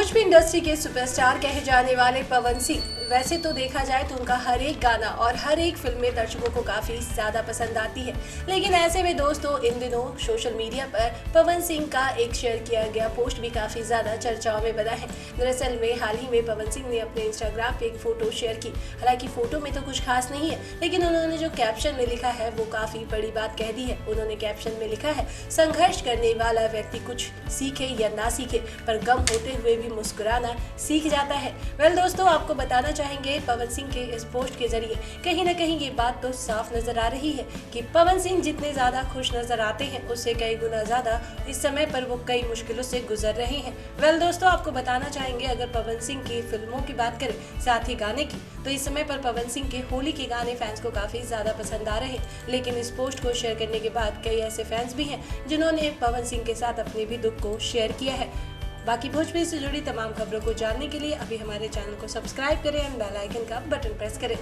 Bhojpuri industry के superstar कहे जाने वाले पवन सिंह वैसे तो देखा जाए तो उनका हर एक गाना और हर एक फिल्म में दर्शकों को काफी ज्यादा पसंद आती है। लेकिन ऐसे में दोस्तों इन दिनों सोशल मीडिया पर पवन सिंह का एक शेयर किया गया पोस्ट भी काफी ज्यादा चर्चाओं में बना है। दरअसल में हाल ही में पवन सिंह ने अपने इंस्टाग्राम पे एक फोटो शेयर की। हालांकि फोटो में तो कुछ खास नहीं है, लेकिन उन्होंने जो कैप्शन में लिखा है वो काफी बड़ी बात कह दी है। उन्होंने कैप्शन में लिखा है, संघर्ष करने वाला व्यक्ति कुछ सीखे या ना सीखे पर गम होते हुए भी मुस्कुराना सीख जाता है। वेल दोस्तों, आपको बताना चाहेंगे पवन सिंह के इस पोस्ट के जरिए कहीं ना कहीं ये बात तो साफ नजर आ रही है कि पवन सिंह जितने ज्यादा खुश नजर आते हैं उससे कई गुना ज्यादा इस समय पर वो कई मुश्किलों से गुजर रहे हैं। वेल दोस्तों, आपको बताना चाहेंगे अगर पवन सिंह की फिल्मों की बात करें साथ ही गाने की, तो इस समय पर पवन सिंह के होली के गाने फैंस को काफी ज्यादा पसंद आ रहे हैं। लेकिन इस पोस्ट को शेयर करने के बाद कई ऐसे फैंस भी हैं जिन्होंने पवन सिंह के साथ अपने भी दुख को शेयर किया है। बाकी भोजपुरी से जुड़ी तमाम खबरों को जानने के लिए अभी हमारे चैनल को सब्सक्राइब करें और बेल आइकन का बटन प्रेस करें।